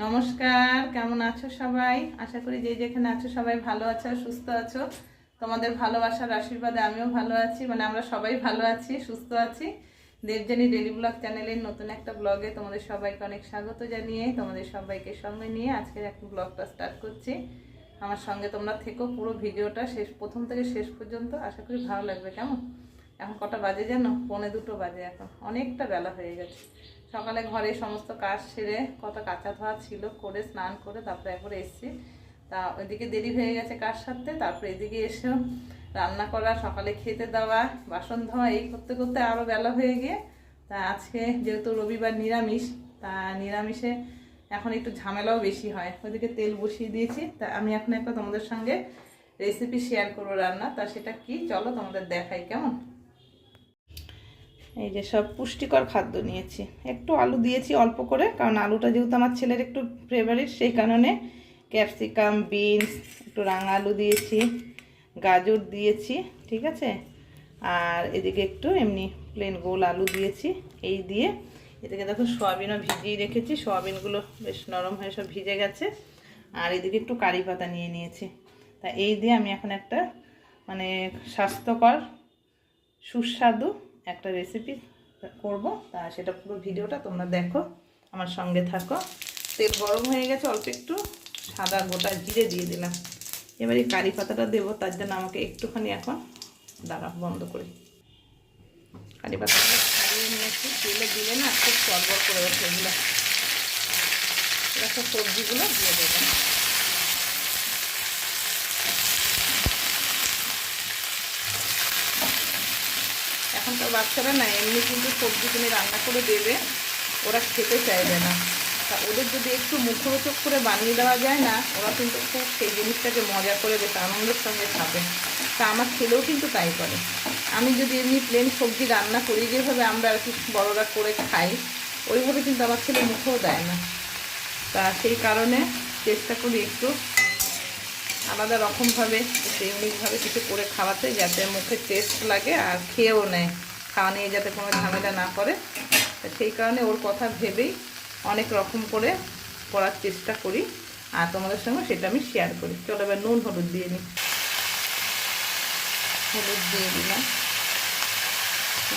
নমস্কার, কেমন আছো সবাই? আশা করি যে যেখানে আছো সবাই ভালো আছো, সুস্থ আছো। তোমাদের ভালোবাসার আশীর্বাদে আমিও ভালো আছি, মানে আমরা সবাই ভালো আছি, সুস্থ আছি। দেবযানী ডেলি ব্লগ চ্যানেলের নতুন একটা ব্লগে তোমাদের সবাইকে অনেক স্বাগত জানিয়ে তোমাদের সবাইকে সঙ্গে নিয়ে আজকের একটা ব্লগটা স্টার্ট করছি। আমার সঙ্গে তোমরা থেকো, পুরো ভিডিওটা প্রথম থেকে শেষ পর্যন্ত, আশা করি ভালো লাগবে। কেমন? এখন কটা বাজে জানো? 1:45 বাজে। এখন অনেকটা বেলা হয়ে গেছে। সকালে ঘরে সমস্ত কাজ সেরে কত কাঁচা ধোয়া ছিল করে স্নান করে তারপরে একবারে এসেছি। তা ওইদিকে দেরি হয়ে গেছে কাজ সারতে, তারপরে এদিকে এসেও রান্না করা, সকালে খেতে দেওয়া, বাসন ধোয়া, এই করতে করতে আরও বেলা হয়ে গিয়ে তা আজকে যেহেতু রবিবার নিরামিষ, তা নিরামিষে এখন একটু ঝামেলাও বেশি হয়। ওইদিকে তেল বসিয়ে দিয়েছি। তা আমি এখন একটা তোমাদের সঙ্গে রেসিপি শেয়ার করবো রান্না। তা সেটা কি, চলো তোমাদের দেখাই। কেমন? এই যে সব পুষ্টিকর খাদ্য নিয়েছি, একটু আলু দিয়েছি অল্প করে, কারণ আলুটা যেহেতু আমার ছেলের একটু ফেভারিট, সেই কারণে ক্যাপসিকাম, বিনস, একটু রাঙা আলু দিয়েছি, গাজর দিয়েছি, ঠিক আছে। আর এদিকে একটু এমনি প্লেন গোল আলু দিয়েছি। এই দিয়ে এদিকে দেখো সয়াবিনও ভিজিয়ে রেখেছি, সয়াবিনগুলো বেশ নরম হয়ে সব ভিজে গেছে। আর এদিকে একটু কারি পাতা নিয়ে নিয়েছি। তা এই দিয়ে আমি এখন একটা মানে স্বাস্থ্যকর সুস্বাদু একটা রেসিপি করব। তা সেটা পুরো ভিডিওটা তোমরা দেখো, আমার সঙ্গে থাকো। তেল গরম হয়ে গেছে, অল্প একটু সাদা গোটা জিরে দিয়ে দিলাম। এবার এই কারি পাতাটা দেবো, তার জন্য আমাকে একটুখানি এখন দাঁড়া বন্ধ করি। কারি পাতাটা ছাড়িয়ে নিয়েছি, তেলে দিলে না খুব চড়বড় করে ওঠে এগুলো। এবার সব সবজিগুলো দিয়ে দেবো। এখনকার বাচ্চারা না এমনি কিন্তু সবজি কিনে রান্না করে দেবে, ওরা খেতে চাইবে না। তা ওদের যদি একটু মুখরোচক করে বানিয়ে দেওয়া যায় না, ওরা কিন্তু খুব সেই জিনিসটাকে মজা করে বেশ আনন্দের সঙ্গে খাবে। তা আমার ছেলেও কিন্তু তাই করে। আমি যদি এমনি প্লেন সবজি রান্না করি, যেভাবে আমরা আর কি বড়রা করে খাই, ওইভাবে কিন্তু আমার ছেলে মুখেও দেয় না। তা সেই কারণে চেষ্টা করি একটু আলাদা রকমভাবে, একটু ইউনিকভাবে কিছু করে খাওয়াতে, যাতে মুখে টেস্ট লাগে আর খেয়েও নেয়, খাওয়া নিয়ে যাতে কোনো ঝামেলা না করে। সেই কারণে ওর কথা ভেবেই অনেক রকম করে করার চেষ্টা করি, আর তোমাদের সঙ্গে সেটা আমি শেয়ার করি। চলো এবার নুন হলুদ দিয়ে নিই। হলুদ দিয়ে দিলাম,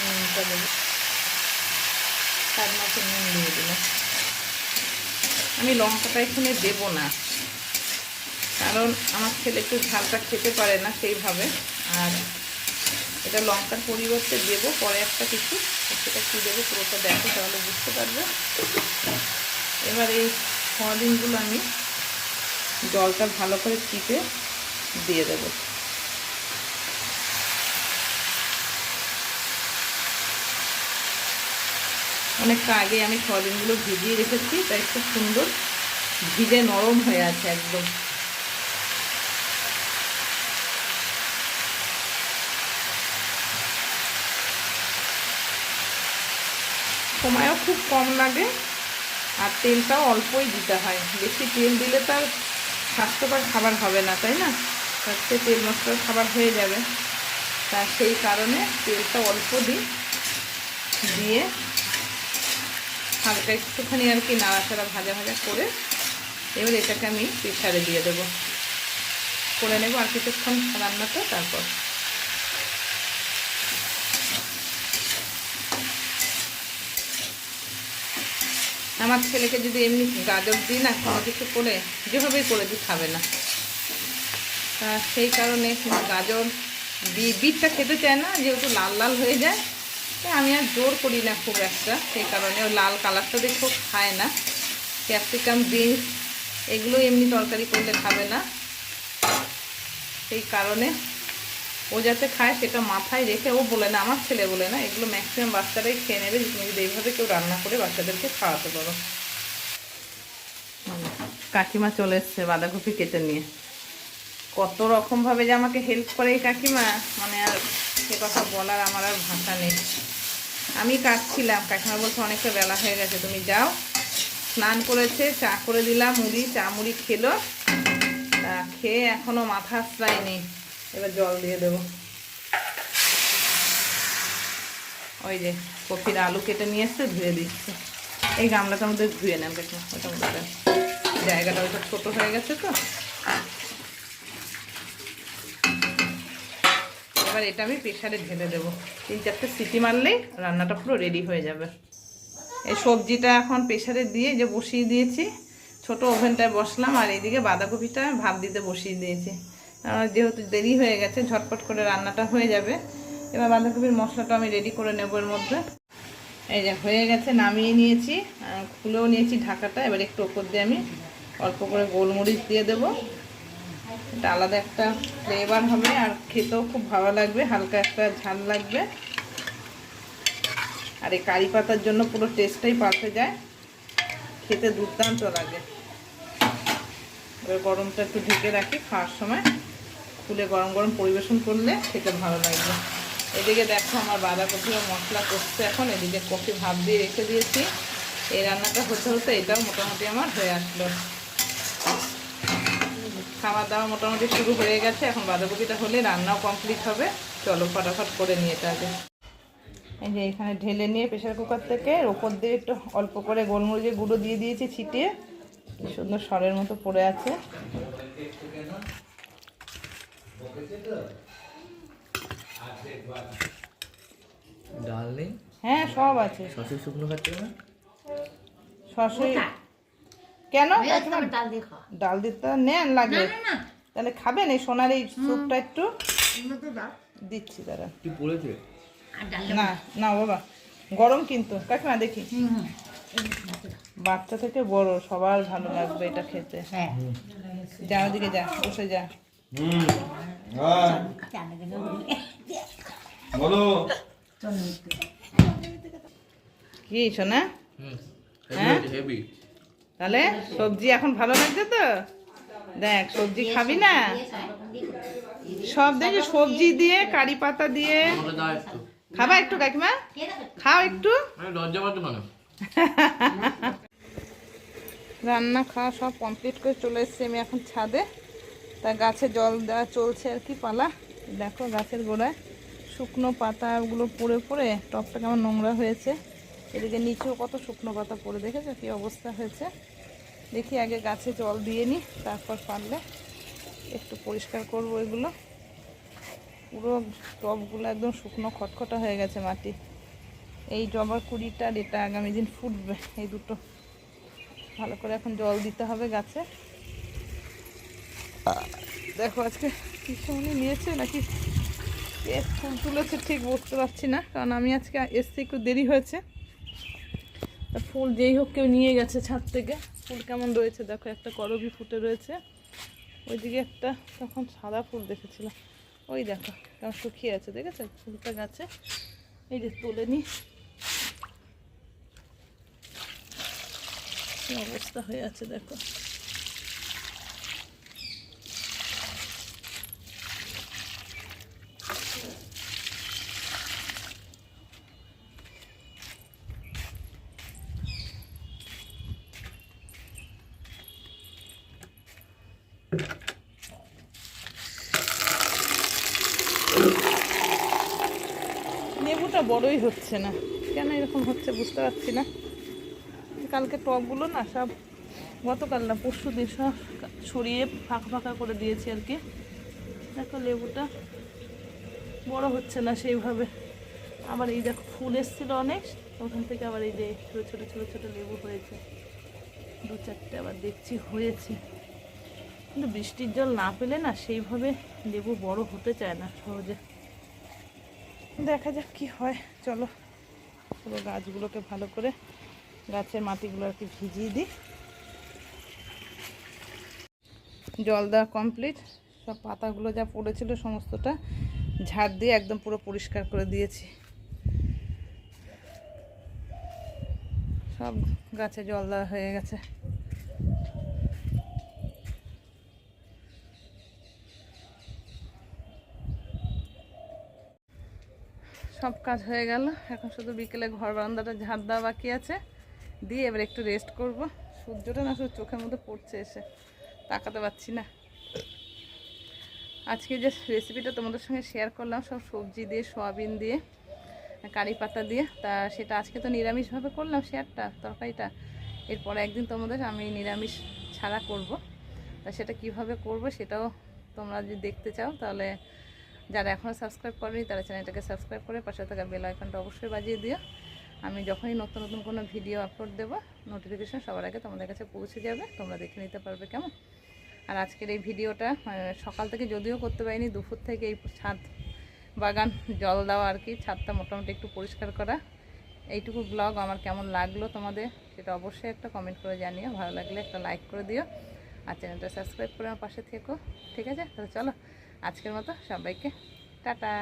নুনটা দেবো, স্বাদ মতো নুন দিয়ে দিলাম। আমি লঙ্কাটা এখানে দেবো না, কারণ আমার ছেলে একটু ঝালটা খেতে পারে না সেইভাবে। আর এটা লঙ্কার পরিবর্তে দেবো পরে একটা কিছু, সেটা কী দেবো পুরোটা দেখো, তাহলে বুঝতে পারবে। এবার এই সয়াবিনগুলো আমি জলটা ভালো করে চিপে দিয়ে দেবো। অনেকটা আগে আমি সয়াবিনগুলো ভিজিয়ে রেখেছি, তাই খুব সুন্দর ভিজে নরম হয়ে আছে একদম। সময়ও খুব কম লাগে, আর তেলটাও অল্পই দিতে হয়। বেশি তেল দিলে তো আর স্বাস্থ্যকর খাবার হবে না, তাই না? তাতে তেল মশলার খাবার হয়ে যাবে। তা সেই কারণে তেলটা অল্প দিই, দিয়ে হালকা একটুখানি আর কি নাড়াচাড়া ভাজা ভাজা করে এবার এটাকে আমি প্রেসারে দিয়ে দেবো, করে নেবো আর কিছুক্ষণ রান্নাটা। তারপর আমার ছেলেকে যদি এমনি গাজর দিই না, কোনো কিছু করে যেভাবেই করে দিই খাবে না। তা সেই কারণে গাজর বিটটা খেতে চায় না, যেহেতু লাল লাল হয়ে যায়, আমি আর জোর করি না খুব একটা। সেই কারণে ও লাল কালারটা দেখেও খায় না। ক্যাপসিকাম, বিনস এগুলো এমনি তরকারি করলে খাবে না, সেই কারণে ও যাতে খায় সেটা মাথায় রেখে ও বলে না, আমার ছেলে বলে না, এগুলো ম্যাক্সিমাম বাচ্চারাই খেয়ে নেবে তুমি যদি এইভাবে কেউ রান্না করে বাচ্চাদেরকে খাওয়াতে পারো। কাকিমা চলে এসছে বাঁধাকপি কেটে নিয়ে। কত রকমভাবে যে আমাকে হেল্প করে এই কাকিমা, মানে আর সে কথা বলার আমার আর ভাষা নেই। আমি কাটছিলাম, কাকিমা বলছে অনেকটা বেলা হয়ে গেছে, তুমি যাও। স্নান করেছে, চা করে দিলাম, চা মুড়ি খেলো। তা খেয়ে এখনও মাথা আশ্রায়নি, এবার জল দিয়ে দেবো। ওই যে কপির আলু কেটে নিয়ে এসছে, ধুয়ে দিচ্ছে। এই গামলাটার মধ্যে ধুয়ে নেন কাকিমা, ওটার মধ্যে জায়গাটা ওইটা ছোটো হয়ে গেছে তো। এবার এটা আমি প্রেশারে ঢেলে দেবো, 3-4টে সিটি মারলেই রান্নাটা পুরো রেডি হয়ে যাবে। এই সবজিটা এখন প্রেশারে দিয়ে যে বসিয়ে দিয়েছি, ছোট ওভেনটায় বসলাম, আর এইদিকে বাঁধাকপিটা ভাপ দিতে বসিয়ে দিয়েছি। যেহেতু দেরি হয়ে গেছে ঝটপট করে রান্নাটা হয়ে যাবে। এবার বাঁধাকপির মশলাটা আমি রেডি করে নেব এর মধ্যে। এই যে হয়ে গেছে, নামিয়ে নিয়েছি, খুলেও নিয়েছি ঢাকাটা। এবার একটু ওপর দিয়ে আমি অল্প করে গোলমরিচ দিয়ে দেবো, এটা আলাদা একটা ফ্লেভার হবে আর খেতেও খুব ভালো লাগবে, হালকা একটা ঝাল লাগবে। আর এই কারি পাতার জন্য পুরো টেস্টটাই পাল্টে যায়, খেতে দুর্দান্ত লাগে। এবার গরমটা একটু ঢেকে রাখি, খাওয়ার সময় খুলে গরম গরম পরিবেশন করলে খেতে ভালো লাগবে। এদিকে দেখো আমার বাঁধাকপি ও মশলা কষছে এখন, এদিকে কফি ভাপ দিয়ে রেখে দিয়েছি। এই রান্নাটা হতে হতে এটাও মোটামুটি আমার হয়ে আসলো। খাওয়া দাওয়া মোটামুটি শুরু হয়ে গেছে, এখন বাঁধাকপিটা হলে রান্নাও কমপ্লিট হবে। চলো ফটাফট করে নিয়ে এটা আগে। এই যে এখানে ঢেলে নিয়ে প্রেশার কুকার থেকে ওপর দিয়ে একটু অল্প করে গোলমরিচের গুঁড়ো দিয়ে দিয়েছি ছিটিয়ে, কি সুন্দর সরের মতো পড়ে আছে। ডাল নেই? হ্যাঁ সব আছে। সসে শুকনো খাচ্ছে না? সসে কেন? ডাল দিতে নেন লাগে তাহলে খাবেন? এই সোনার এই স্যুপটা একটু দিচ্ছি, দাঁড়া। কি পড়েছে? না না বাবা, গরম কিন্তু কাকিমা দেখি। বাচ্চা থেকে বড় সবার ভালো লাগবে এটা খেতে। যা ওদিকে যা, বসে যা। কি সোনা? হ্যাঁ তাহলে সবজি এখন ভালো লাগছে তো? দেখ সবজি খাবি না? সব দেখি সবজি দিয়ে কারি পাতা দিয়ে খাবা একটু কাকিমা, খাও একটু। রান্না খাওয়া সব কমপ্লিট করে চলে এসেছি আমি এখন ছাদে। তা গাছে জল দেওয়া চলছে আর কি পালা। দেখো গাছের গোড়ায় শুকনো পাতাগুলো পড়ে পড়ে টবটা কেমন নোংরা হয়েছে। এদিকে নিচেও কত শুকনো পাতা পড়ে, দেখেছো কি অবস্থা হয়েছে। দেখি আগে গাছে জল দিয়ে নিই, তারপর পারলে একটু পরিষ্কার করবো এগুলো। পুরো টবগুলো একদম শুকনো খটখটা হয়ে গেছে মাটি। এই জবার কুড়িটা আর এটা আগামী দিন ফুটবে, এই দুটো ভালো করে এখন জল দিতে হবে গাছে। দেখো আজকে কৃষ্ণমণি নিয়েছে নাকি ফুল তুলেছে ঠিক বুঝতে পারছি না, কারণ আমি আজকে এসছি একটু দেরি হয়েছে। তা ফুল যেই হোক কেউ নিয়ে গেছে ছাদ থেকে। ফুল কেমন রয়েছে দেখো, একটা করবী ফুটে রয়েছে, ওইদিকে একটা তখন সাদা ফুল দেখেছিলাম, ওই দেখো কেমন শুকিয়ে আছে, দেখেছো ফুলটা গাছে। এই যে তুলে নি, কি অবস্থা হয়ে আছে দেখো। লেবুটা বড়ই হচ্ছে না, কেন এরকম হচ্ছে বুঝতে পারছি না। কালকে টবগুলো না সব, গতকাল না পরশু দিন সব ছড়িয়ে ফাঁকা ফাঁকা করে দিয়েছি আর কি। দেখো লেবুটা বড় হচ্ছে না সেইভাবে। আবার এই দেখো ফুল এসেছিলো অনেক, ওখান থেকে আবার এই যে ছোটো ছোটো ছোটো ছোটো লেবু হয়েছে 2-4টে আবার দেখছি হয়েছে। কিন্তু বৃষ্টির জল না পেলে না সেইভাবে লেবু বড় হতে চায় না সহজে। দেখা যাক কি হয়। চলো পুরো গাছগুলোকে ভালো করে, গাছের মাটিগুলো আর কি ভিজিয়ে দিই। জল দেওয়া কমপ্লিট, সব পাতাগুলো যা পড়েছিল সমস্তটা ঝাড় দিয়ে একদম পুরো পরিষ্কার করে দিয়েছি। সব গাছে জল দেওয়া হয়ে গেছে। সব কাজ হয়ে গেল, এখন শুধু বিকেলে ঘর বারান্দাটা ঝাড় দেওয়া বাকি আছে, দিয়ে এবার একটু রেস্ট করব। সূর্যটা না শুধু চোখের মধ্যে পড়ছে, এসে তাকাতে পারছি না। আজকে যে রেসিপিটা তোমাদের সঙ্গে শেয়ার করলাম সব সবজি দিয়ে, সয়াবিন দিয়ে, কারি পাতা দিয়ে, তা সেটা আজকে তো নিরামিষভাবে করলাম শেয়ারটা, তরকারিটা। এরপরে একদিন তোমাদের আমি নিরামিষ ছাড়া করব। তা সেটা কিভাবে করব সেটাও তোমরা যদি দেখতে চাও তাহলে যারা এখনও সাবস্ক্রাইব করেনি তারা চ্যানেলটাকে সাবস্ক্রাইব করে পাশে থাকা বেল আইকনটা অবশ্যই বাজিয়ে দিও। আমি যখনই নতুন নতুন কোনো ভিডিও আপলোড দেবো নোটিফিকেশন সবার আগে তোমাদের কাছে পৌঁছে যাবে, তোমরা দেখে নিতে পারবে কেমন। আর আজকের এই ভিডিওটা সকাল থেকে যদিও করতে পারিনি, দুপুর থেকে এই ছাদ বাগান জল দেওয়া আর কি, ছাদটা মোটামুটি একটু পরিষ্কার করা, এইটুকু ব্লগ আমার কেমন লাগলো তোমাদের সেটা অবশ্যই একটা কমেন্ট করে জানিও। ভালো লাগলে একটা লাইক করে দিও আর চ্যানেলটা সাবস্ক্রাইব করে আমার পাশে থেকো। ঠিক আছে, তাহলে চলো আজকের মতো সবাইকে টাটা।